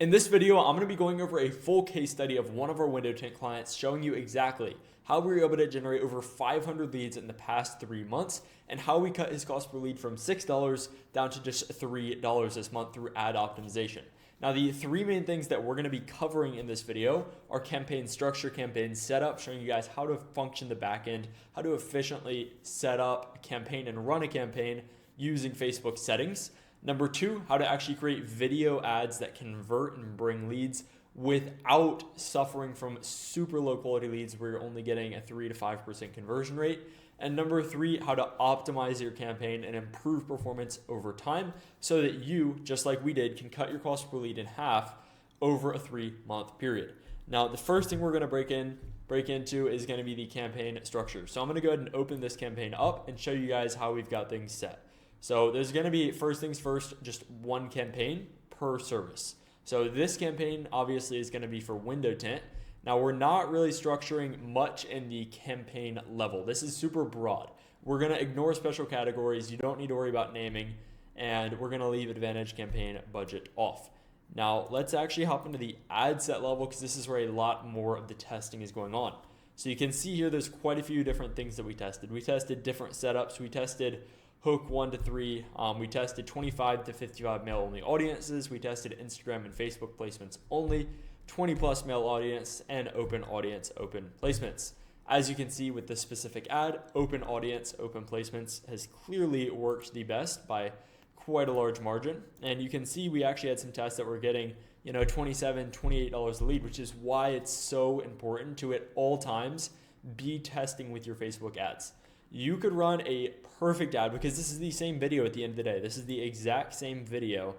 In this video, I'm going to be going over a full case study of one of our window tint clients, showing you exactly how we were able to generate over 500 leads in the past 3 months and how we cut his cost per lead from $6 down to just $3 this month through ad optimization. Now, the three main things that we're going to be covering in this video are campaign structure, campaign setup, showing you guys how to function the back end, how to efficiently set up a campaign and run a campaign using Facebook settings. Number two, how to actually create video ads that convert and bring leads without suffering from super low quality leads where you're only getting a 3 to 5% conversion rate. And number three, how to optimize your campaign and improve performance over time so that you, just like we did, can cut your cost per lead in half over a 3-month period. Now, the first thing we're going to break into is going to be the campaign structure. So I'm going to go ahead and open this campaign up and show you guys how we've got things set. So there's going to be, first things first, just one campaign per service. So this campaign obviously is going to be for window tint. Now, we're not really structuring much in the campaign level. This is super broad. We're going to ignore special categories. You don't need to worry about naming, and we're going to leave advantage campaign budget off. Now, let's actually hop into the ad set level because this is where a lot more of the testing is going on. So you can see here there's quite a few different things that we tested. We tested different setups. We tested hook 1 to 3. We tested 25 to 55 male only audiences. We tested Instagram and Facebook placements only, 20 plus male audience, and open audience, open placements. As you can see with this specific ad, open audience, open placements has clearly worked the best by quite a large margin. And you can see we actually had some tests that were getting, $27, $28 a lead, which is why it's so important to at all times be testing with your Facebook ads. You could run a perfect ad because this is the same video at the end of the day. This is the exact same video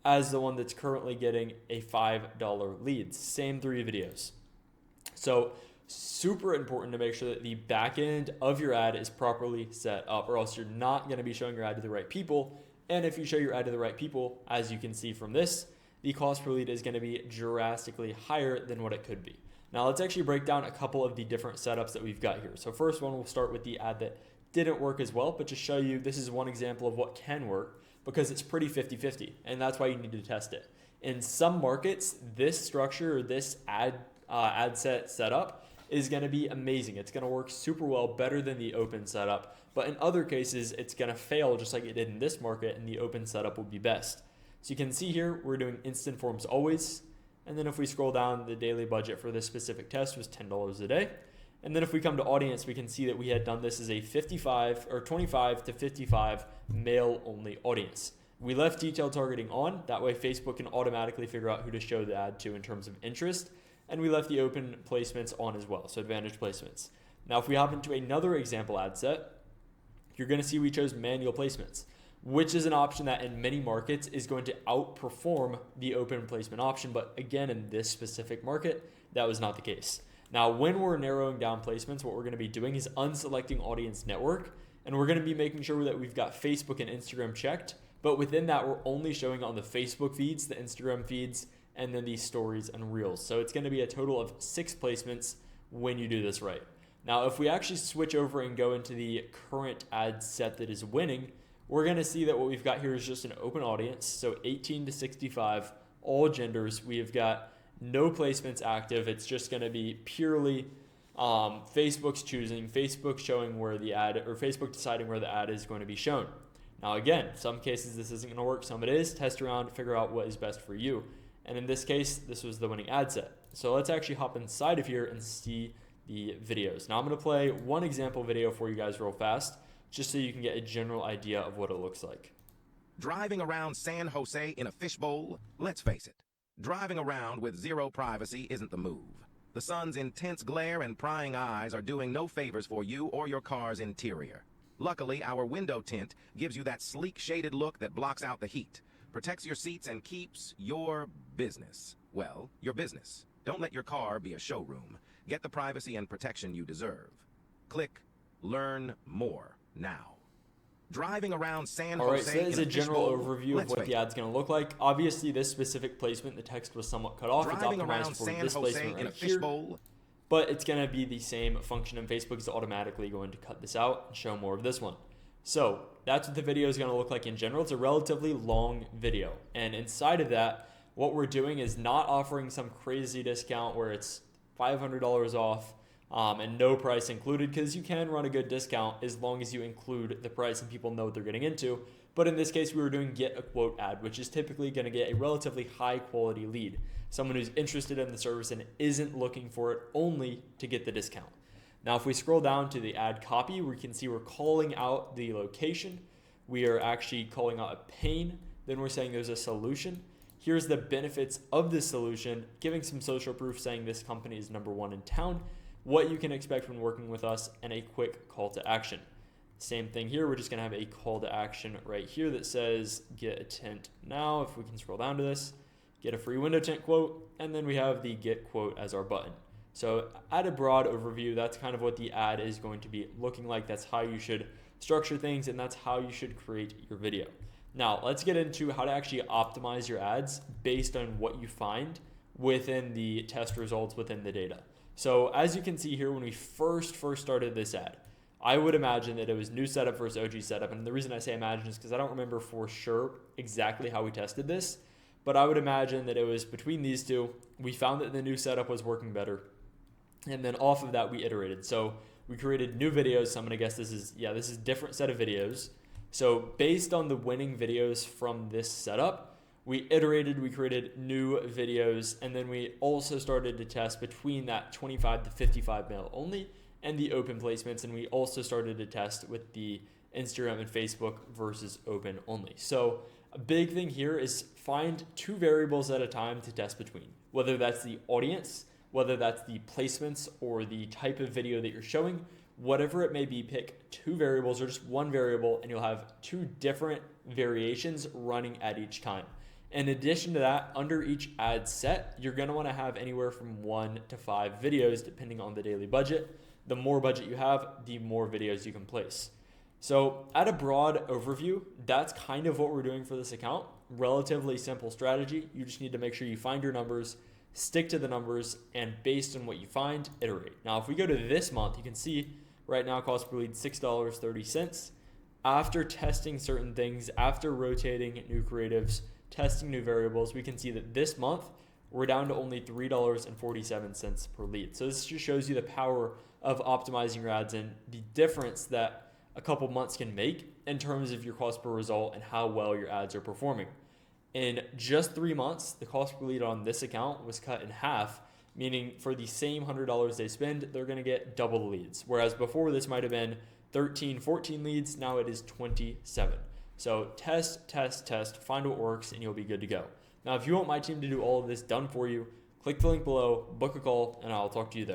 as the one that's currently getting a $5 lead. Same 3 videos. So super important to make sure that the back end of your ad is properly set up, or else you're not going to be showing your ad to the right people. And if you show your ad to the right people, as you can see from this, the cost per lead is going to be drastically higher than what it could be. Now let's actually break down a couple of the different setups that we've got here. So first one, we'll start with the ad that didn't work as well, but to show you this is one example of what can work because it's pretty 50-50, and that's why you need to test it. In some markets, this structure or this ad set setup is going to be amazing. It's going to work super well, better than the open setup, but in other cases, it's going to fail just like it did in this market, and the open setup will be best. So you can see here, we're doing instant forms always. And then if we scroll down, the daily budget for this specific test was $10 a day. And then if we come to audience, we can see that we had done this as a 25 to 55 male only audience. We left detailed targeting on, that way Facebook can automatically figure out who to show the ad to in terms of interest. And we left the open placements on as well, so advantage placements. Now, if we hop into another example ad set, you're going to see we chose manual placements, which is an option that in many markets is going to outperform the open placement option. But again, in this specific market, that was not the case. Now, when we're narrowing down placements, what we're going to be doing is unselecting audience network, and we're going to be making sure that we've got Facebook and Instagram checked. But within that, we're only showing on the Facebook feeds, the Instagram feeds, and then the stories and reels. So it's going to be a total of 6 placements when you do this right. Now, if we actually switch over and go into the current ad set that is winning, we're going to see that what we've got here is just an open audience. So 18 to 65, all genders. We have got no placements active. It's just going to be purely Facebook's choosing, Facebook showing where the ad, or Facebook deciding where the ad is going to be shown. Now, again, some cases this isn't going to work. Some it is. Test around, figure out what is best for you. And in this case, this was the winning ad set. So let's actually hop inside of here and see the videos. Now I'm going to play one example video for you guys real fast, just so you can get a general idea of what it looks like. Driving around San Jose in a fishbowl? Let's face it, driving around with zero privacy isn't the move. The sun's intense glare and prying eyes are doing no favors for you or your car's interior. Luckily, our window tint gives you that sleek shaded look that blocks out the heat, protects your seats, and keeps your business. Well, your business. Don't let your car be a showroom. Get the privacy and protection you deserve. Click Learn More now. Driving around San Jose. All right, so that is a general overview of what the ad's going to look like. Obviously, this specific placement, the text was somewhat cut off. It's optimized for this placement right here, but it's going to be the same function, and Facebook is automatically going to cut this out and show more of this one. So that's what the video is going to look like in general. It's a relatively long video, and inside of that, what we're doing is not offering some crazy discount where it's $500 off and no price included, because you can run a good discount as long as you include the price and people know what they're getting into. But in this case, we were doing get a quote ad, which is typically going to get a relatively high quality lead, someone who's interested in the service and isn't looking for it only to get the discount. Now, if we scroll down to the ad copy, we can see we're calling out the location. We are actually calling out a pain. Then we're saying there's a solution. Here's the benefits of this solution, giving some social proof saying this company is #1 in town, what you can expect when working with us, and a quick call to action. Same thing here. We're just going to have a call to action right here that says get a tint now. If we can scroll down to this, get a free window tint quote, and then we have the get quote as our button. So at a broad overview, that's kind of what the ad is going to be looking like. That's how you should structure things, and that's how you should create your video. Now, let's get into how to actually optimize your ads based on what you find within the test results within the data. So as you can see here, when we first started this ad, I would imagine that it was new setup versus OG setup. And the reason I say imagine is because I don't remember for sure exactly how we tested this, but I would imagine that it was between these two. We found that the new setup was working better. And then off of that, we iterated. So we created new videos. So I'm gonna guess this is a different set of videos. So based on the winning videos from this setup, we iterated, we created new videos, and then we also started to test between that 25 to 55 male only and the open placements. And we also started to test with the Instagram and Facebook versus open only. So a big thing here is find 2 variables at a time to test between, whether that's the audience, whether that's the placements or the type of video that you're showing, whatever it may be. Pick 2 variables or just 1 variable, and you'll have 2 different variations running at each time. In addition to that, under each ad set, you're going to want to have anywhere from 1 to 5 videos, depending on the daily budget. The more budget you have, the more videos you can place. So at a broad overview, that's kind of what we're doing for this account. Relatively simple strategy. You just need to make sure you find your numbers, stick to the numbers, and based on what you find, iterate. Now, if we go to this month, you can see right now cost per lead $6.30. After testing certain things, after rotating new creatives, testing new variables, we can see that this month we're down to only $3.47 per lead. So this just shows you the power of optimizing your ads and the difference that a couple months can make in terms of your cost per result and how well your ads are performing. In just 3 months, the cost per lead on this account was cut in half, meaning for the same $100 they spend, they're going to get double the leads. Whereas before, this might have been 13, 14 leads. Now it is 27. So test, find what works, and you'll be good to go. Now, if you want my team to do all of this done for you, click the link below, book a call, and I'll talk to you there.